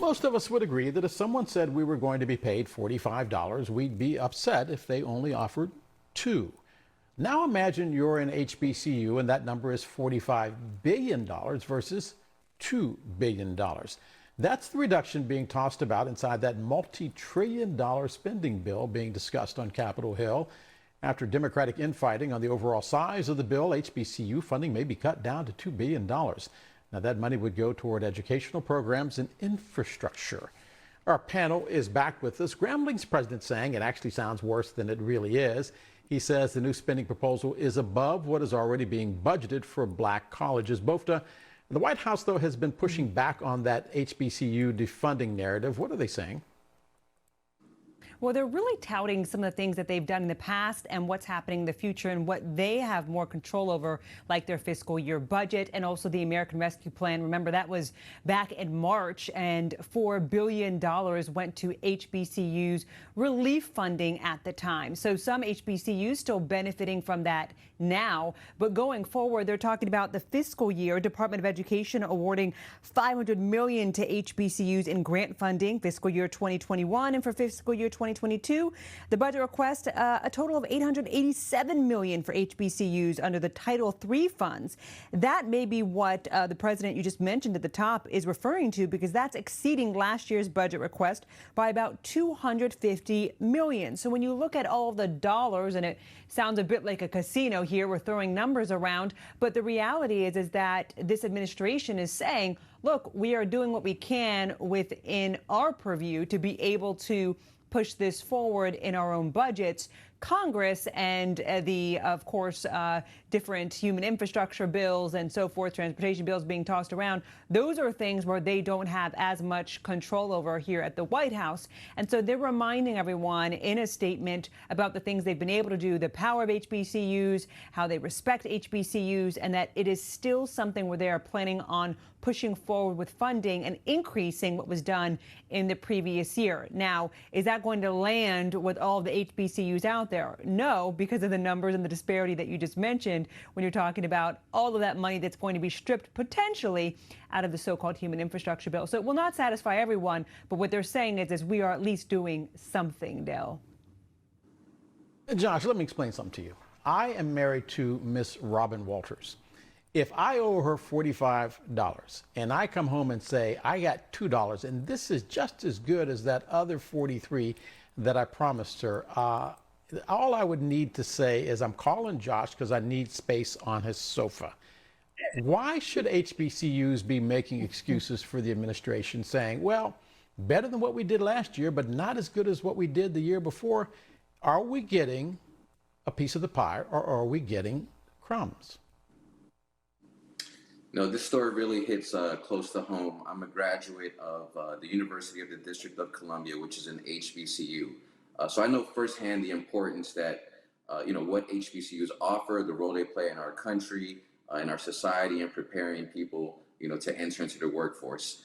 Most of us would agree that if someone said we were going to be paid $45, we'd be upset if they only offered $2. Now imagine you're an HBCU and that number is $45 billion versus $2 billion. That's the reduction being tossed about inside that multi-trillion-dollar spending bill being discussed on Capitol Hill. After Democratic infighting on the overall size of the bill, HBCU funding may be cut down to $2 billion. Now, that money would go toward educational programs and infrastructure. Our panel is back with us. Grambling's president saying it actually sounds worse than it really is. He says the new spending proposal is above what is already being budgeted for black colleges. Bofta, the White House, though, has been pushing back on that HBCU defunding narrative. What are they saying? Well, they're really touting some of the things that they've done in the past and what's happening in the future and what they have more control over, like their fiscal year budget and also the American Rescue Plan. Remember, that was back in March, and $4 billion went to HBCUs relief funding at the time. So some HBCUs still benefiting from that now. But going forward, they're talking about the fiscal year, Department of Education awarding $500 million to HBCUs in grant funding, fiscal year 2021, and for fiscal year 2022, the budget request a total of $887 million for HBCUs under the Title III funds. That may be what the president you just mentioned at the top is referring to, because that's exceeding last year's budget request by about $250 million. So when you look at all the dollars, and it sounds a bit like a casino here, we're throwing numbers around, but the reality is that this administration is saying, look, we are doing what we can within our purview to be able to push this forward in our own budgets. Congress and of course, different human infrastructure bills and so forth, transportation bills being tossed around, those are things where they don't have as much control over here at the White House. And so they're reminding everyone in a statement about the things they've been able to do, the power of HBCUs, how they respect HBCUs, and that it is still something where they are planning on pushing forward with funding and increasing what was done in the previous year. Now, is that going to land with all the HBCUs out there? No, because of the numbers and the disparity that you just mentioned when you're talking about all of that money that's going to be stripped potentially out of the so-called human infrastructure bill. So it will not satisfy everyone, but what they're saying is we are at least doing something, Dell. Josh, let me explain something to you. I am married to Miss Robin Walters. If I owe her $45 and I come home and say, I got $2 and this is just as good as that other 43 that I promised her, all I would need to say is I'm calling Josh because I need space on his sofa. Why should HBCUs be making excuses for the administration saying, well, better than what we did last year, but not as good as what we did the year before? Are we getting a piece of the pie or are we getting crumbs? No, this story really hits close to home. I'm a graduate of the University of the District of Columbia, which is an HBCU. So I know firsthand the importance that, what HBCUs offer, the role they play in our country, in our society, and preparing people, to enter into the workforce.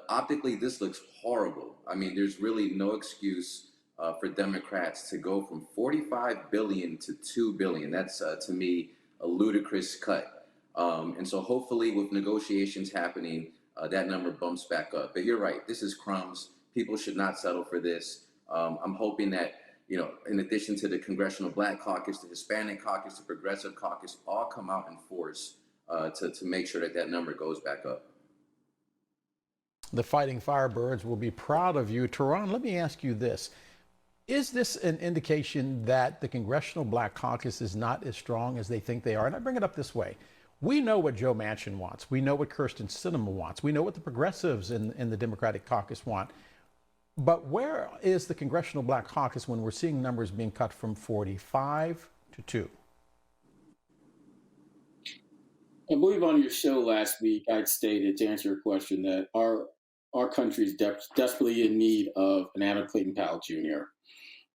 Optically, this looks horrible. I mean, there's really no excuse for Democrats to go from $45 billion to $2 billion. That's, to me, a ludicrous cut. And so hopefully with negotiations happening, that number bumps back up. But you're right, this is crumbs. People should not settle for this. I'm hoping that, in addition to the Congressional Black Caucus, the Hispanic Caucus, the Progressive Caucus, all come out in force to make sure that number goes back up. The Fighting Firebirds will be proud of you. Tehran, let me ask you this. Is this an indication that the Congressional Black Caucus is not as strong as they think they are? And I bring it up this way. We know what Joe Manchin wants. We know what Kyrsten Sinema wants. We know what the progressives in the Democratic caucus want. But where is the Congressional Black Caucus when we're seeing numbers being cut from 45 to 2? I believe on your show last week, I'd stated, to answer your question, that our country is desperately in need of an Adam Clayton Powell Jr.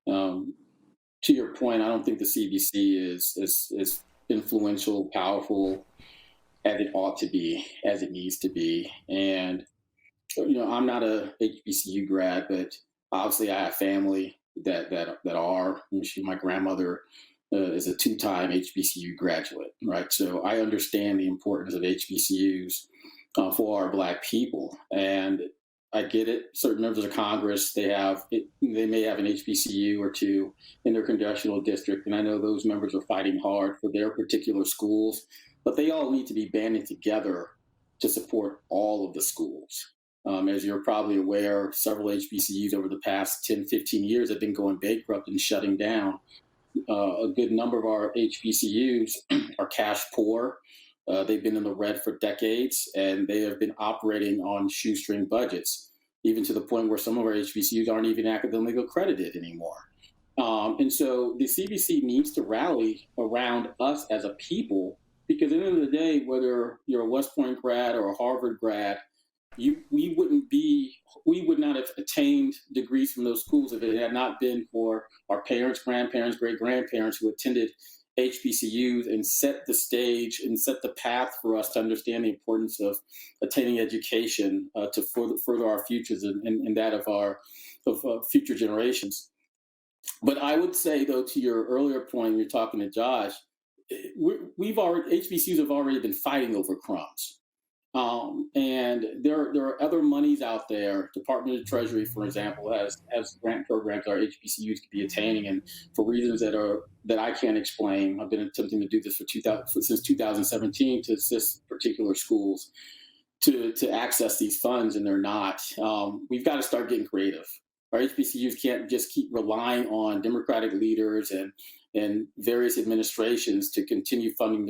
To your point, I don't think the CBC is influential, powerful as it ought to be, as it needs to be. And, I'm not a HBCU grad, but obviously I have family that are. My grandmother is a 2-time HBCU graduate, right? So I understand the importance of HBCUs for our Black people. And I get it. Certain members of Congress, they may have an HBCU or two in their congressional district, and I know those members are fighting hard for their particular schools, but they all need to be banded together to support all of the schools. As you're probably aware, several HBCUs over the past 10, 15 years have been going bankrupt and shutting down. A good number of our HBCUs are cash poor. They've been in the red for decades, and they have been operating on shoestring budgets, even to the point where some of our HBCUs aren't even academically accredited anymore. And so the CBC needs to rally around us as a people, because at the end of the day, whether you're a West Point grad or a Harvard grad, we would not have attained degrees from those schools if it had not been for our parents, grandparents, great grandparents who attended HBCUs and set the stage and set the path for us to understand the importance of attaining education to further our futures and that of our future generations. But I would say, though, to your earlier point, you're talking to Josh, HBCUs have already been fighting over crumbs. And there are other monies out there. Department of Treasury, for example, has grant programs our HBCUs could be attaining, and for reasons that I can't explain, I've been attempting to do this since 2017 to assist particular schools to access these funds, and they're not. We've got to start getting creative. Our HBCUs can't just keep relying on Democratic leaders and various administrations to continue funding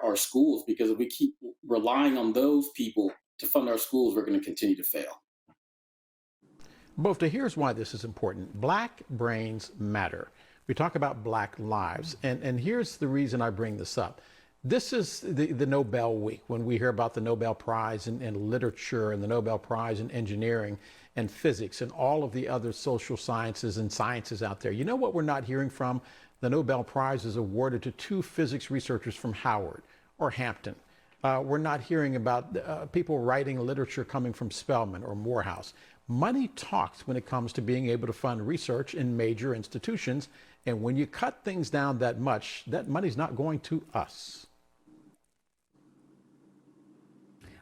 our schools, because if we keep relying on those people to fund our schools, we're going to continue to fail. Bofta, here's why this is important. Black brains matter. We talk about black lives, and here's the reason I bring this up. This is the Nobel week, when we hear about the Nobel Prize in literature and the Nobel Prize in engineering and physics and all of the other social sciences and sciences out there. You know what we're not hearing from? The Nobel Prize is awarded to 2 physics researchers from Howard or Hampton. We're not hearing about people writing literature coming from Spelman or Morehouse. Money talks when it comes to being able to fund research in major institutions. And when you cut things down that much, that money's not going to us.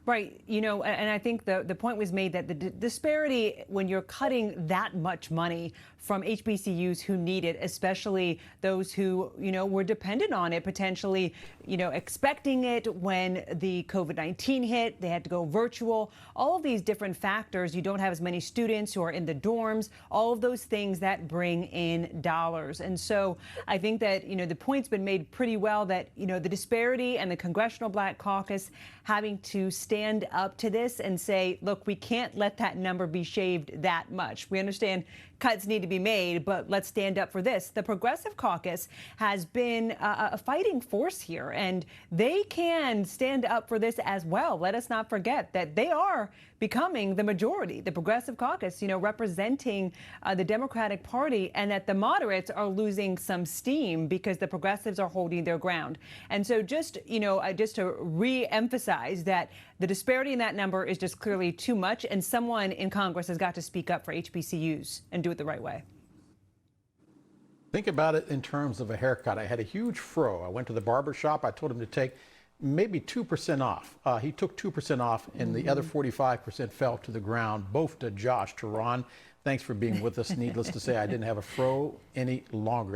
Right. You know, and I think the point was made that the disparity when you're cutting that much money from HBCUs who need it, especially those who, were dependent on it, potentially, expecting it when the COVID-19 hit, they had to go virtual, all of these different factors. You don't have as many students who are in the dorms, all of those things that bring in dollars. And so I think that, the point's been made pretty well that, the disparity and the Congressional Black Caucus having to stand up to this and say, look, we can't let that number be shaved that much. We understand cuts need to be made, but let's stand up for this. The Progressive Caucus has been a fighting force here, and they can stand up for this as well. Let us not forget that they are becoming the majority, the Progressive Caucus, representing the Democratic Party, and that the moderates are losing some steam because the progressives are holding their ground. And so just to re-emphasize that the disparity in that number is just clearly too much, and someone in Congress has got to speak up for HBCUs and do it the right way. Think about it in terms of a haircut. I had a huge fro. I went to the barber shop. I told him to take maybe 2% off. He took 2% off, and the other 45% fell to the ground. Both to Josh, to Ron, thanks for being with us. Needless to say, I didn't have a fro any longer.